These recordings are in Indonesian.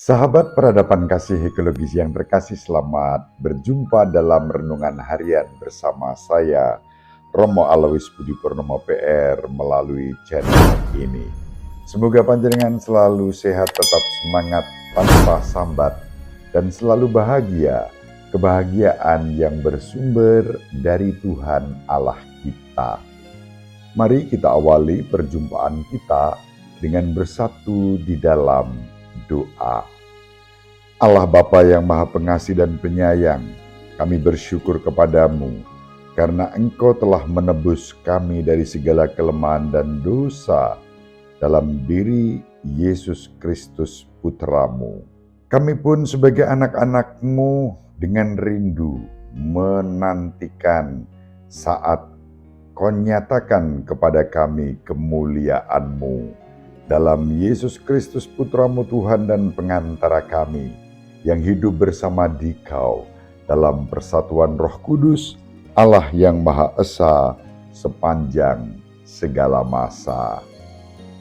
Sahabat peradaban kasih ekologis yang terkasih, selamat berjumpa dalam renungan harian bersama saya, Romo Alois Budi Purnomo PR, melalui channel ini. Semoga panjenengan selalu sehat, tetap semangat, tanpa sambat, dan selalu bahagia, kebahagiaan yang bersumber dari Tuhan Allah kita. Mari kita awali perjumpaan kita dengan bersatu di dalam doa. Allah Bapa yang Maha Pengasih dan Penyayang, kami bersyukur kepadamu karena Engkau telah menebus kami dari segala kelemahan dan dosa dalam diri Yesus Kristus Putramu. Kami pun sebagai anak-anak-Mu dengan rindu menantikan saat Kau nyatakan kepada kami kemuliaan-Mu dalam Yesus Kristus Putramu Tuhan dan pengantara kami, yang hidup bersama Dikau dalam persatuan Roh Kudus, Allah yang Maha Esa sepanjang segala masa.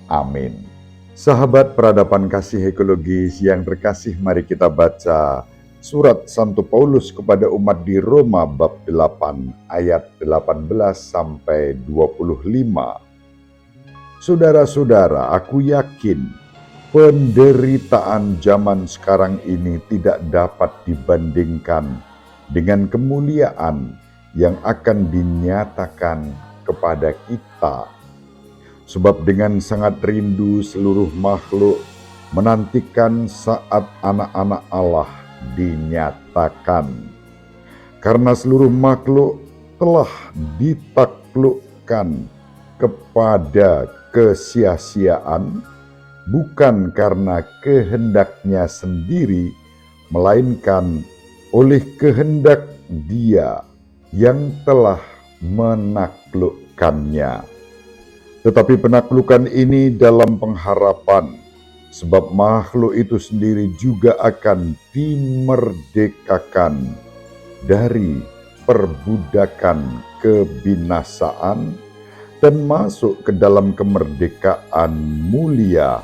Amin. Sahabat peradaban kasih ekologis yang terkasih, mari kita baca surat Santo Paulus kepada umat di Roma bab 8 ayat 18 sampai 25. Saudara-saudara, aku yakin penderitaan zaman sekarang ini tidak dapat dibandingkan dengan kemuliaan yang akan dinyatakan kepada kita. Sebab dengan sangat rindu seluruh makhluk menantikan saat anak-anak Allah dinyatakan. Karena seluruh makhluk telah ditaklukkan kepada kesia-siaan, bukan karena kehendaknya sendiri, melainkan oleh kehendak Dia yang telah menaklukkannya. Tetapi penaklukan ini dalam pengharapan, sebab makhluk itu sendiri juga akan dimerdekakan dari perbudakan kebinasaan dan masuk ke dalam kemerdekaan mulia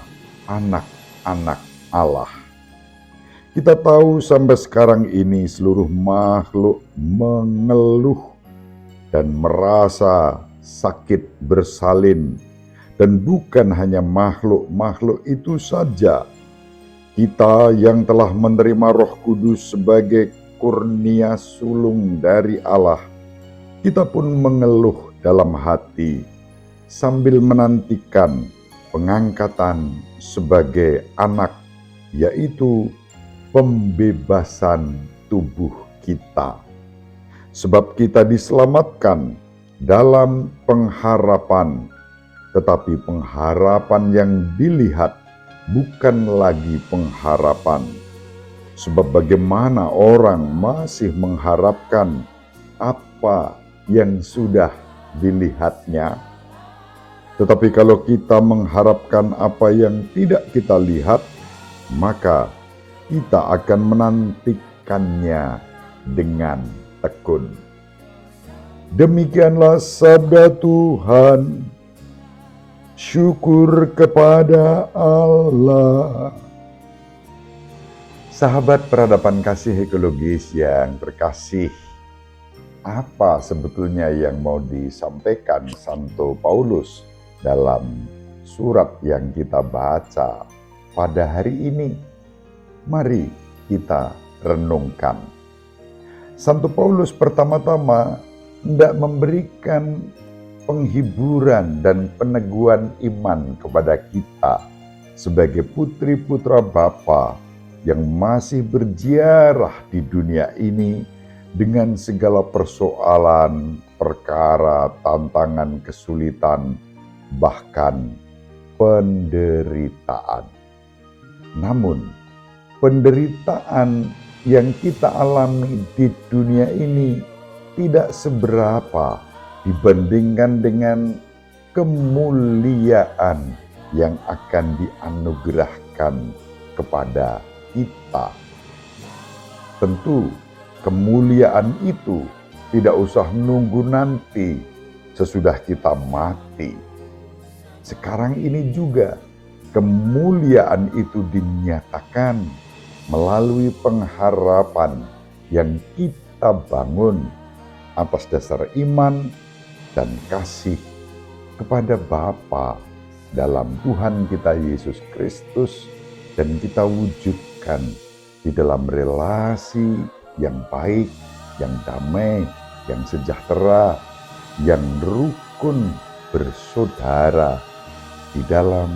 anak-anak Allah. Kita tahu sampai sekarang ini seluruh makhluk mengeluh dan merasa sakit bersalin. Dan bukan hanya makhluk-makhluk itu saja. Kita yang telah menerima Roh Kudus sebagai kurnia sulung dari Allah, kita pun mengeluh dalam hati sambil menantikan pengangkatan sebagai anak, yaitu pembebasan tubuh kita. Sebab kita diselamatkan dalam pengharapan, tetapi pengharapan yang dilihat bukan lagi pengharapan. Sebab bagaimana orang masih mengharapkan apa yang sudah dilihatnya? Tetapi kalau kita mengharapkan apa yang tidak kita lihat, maka kita akan menantikannya dengan tekun. Demikianlah sabda Tuhan. Syukur kepada Allah. Sahabat peradaban kasih ekologis yang terkasih, apa sebetulnya yang mau disampaikan Santo Paulus dalam surat yang kita baca pada hari ini? Mari kita renungkan. Santo Paulus pertama-tama hendak memberikan penghiburan dan peneguhan iman kepada kita sebagai putri-putra Bapa yang masih berziarah di dunia ini dengan segala persoalan, perkara, tantangan, kesulitan, bahkan penderitaan. Namun, penderitaan yang kita alami di dunia ini tidak seberapa dibandingkan dengan kemuliaan yang akan dianugerahkan kepada kita. Tentu kemuliaan itu tidak usah nunggu nanti sesudah kita mati. Sekarang ini juga kemuliaan itu dinyatakan melalui pengharapan yang kita bangun atas dasar iman dan kasih kepada Bapa dalam Tuhan kita Yesus Kristus, dan kita wujudkan di dalam relasi yang baik, yang damai, yang sejahtera, yang rukun bersaudara di dalam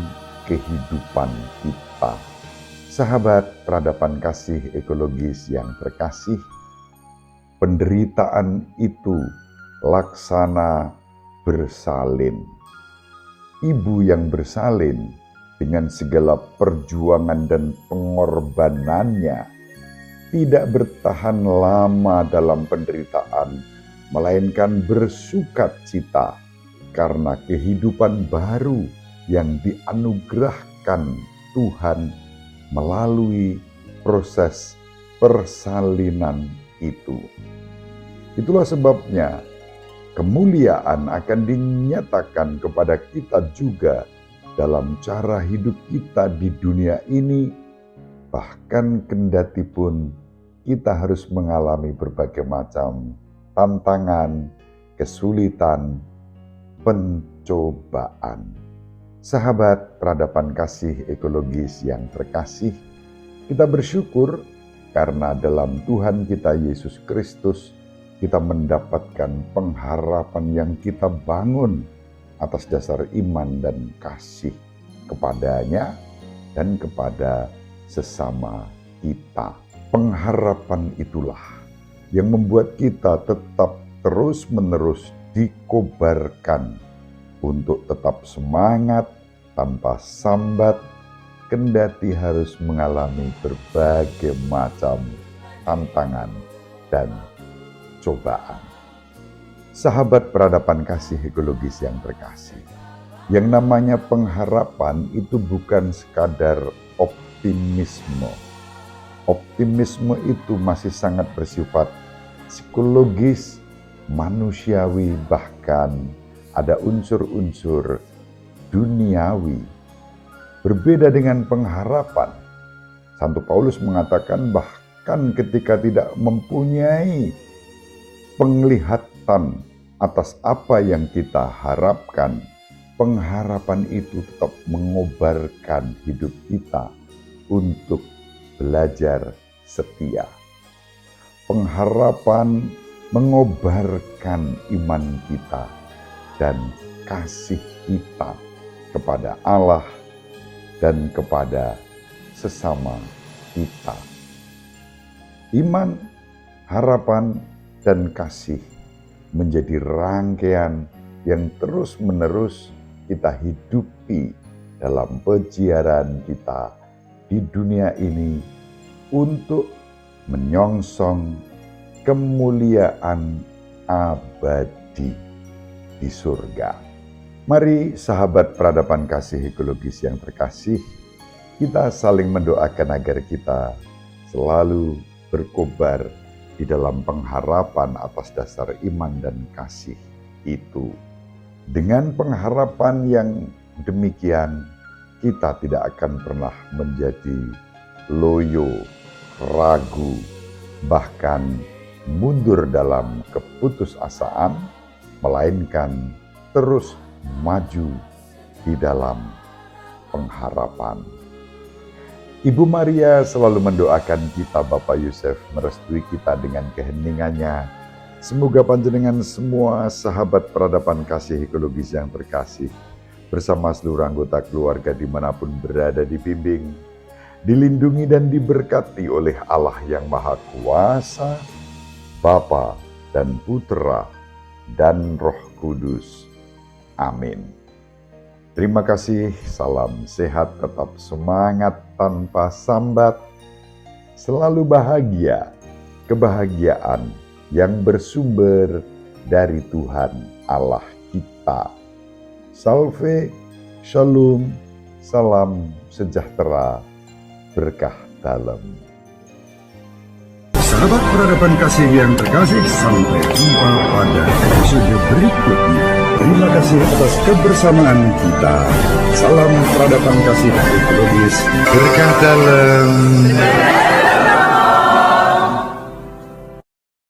kehidupan kita. Sahabat peradaban kasih ekologis yang terkasih, penderitaan itu laksana bersalin. Ibu yang bersalin dengan segala perjuangan dan pengorbanannya tidak bertahan lama dalam penderitaan, melainkan bersukacita karena kehidupan baru yang dianugerahkan Tuhan melalui proses persalinan itu. Itulah sebabnya kemuliaan akan dinyatakan kepada kita juga dalam cara hidup kita di dunia ini, bahkan kendati pun kita harus mengalami berbagai macam tantangan, kesulitan, pencobaan. Sahabat peradaban kasih ekologis yang terkasih, kita bersyukur karena dalam Tuhan kita Yesus Kristus kita mendapatkan pengharapan yang kita bangun atas dasar iman dan kasih kepadanya dan kepada sesama kita. Pengharapan itulah yang membuat kita tetap terus-menerus dikobarkan untuk tetap semangat tanpa sambat, kendati harus mengalami berbagai macam tantangan dan cobaan. Sahabat peradaban kasih ekologis yang terkasih, yang namanya pengharapan itu bukan sekadar optimisme. Optimisme itu masih sangat bersifat psikologis, manusiawi, bahkan ada unsur-unsur duniawi. Berbeda dengan pengharapan, Santo Paulus mengatakan bahkan ketika tidak mempunyai penglihatan atas apa yang kita harapkan, pengharapan itu tetap mengobarkan hidup kita untuk belajar setia. Pengharapan mengobarkan iman kita dan kasih kita kepada Allah dan kepada sesama kita. Iman, harapan, dan kasih menjadi rangkaian yang terus-menerus kita hidupi dalam peziarah kita di dunia ini untuk menyongsong kemuliaan abadi di surga. Mari sahabat peradaban kasih ekologis yang terkasih, kita saling mendoakan agar kita selalu berkobar di dalam pengharapan atas dasar iman dan kasih itu. Dengan pengharapan yang demikian, kita tidak akan pernah menjadi loyo, ragu, bahkan mundur dalam keputusasaan, melainkan terus maju di dalam pengharapan. Ibu Maria selalu mendoakan kita, Bapak Yusuf merestui kita dengan keheningannya. Semoga panjenengan semua sahabat peradaban kasih ekologis yang terkasih, bersama seluruh anggota keluarga dimanapun berada dibimbing, dilindungi dan diberkati oleh Allah yang Maha Kuasa, Bapa dan Putra dan Roh Kudus. Amin. Terima kasih, salam sehat, tetap semangat tanpa sambat, selalu bahagia, kebahagiaan yang bersumber dari Tuhan Allah kita. Salve, shalom, salam sejahtera, berkah dalam. Sahabat peradaban kasih yang terkasih, sampai jumpa pada episode berikutnya. Terima kasih atas kebersamaan kita. Salam peradaban kasih ekologis, berkah dalam.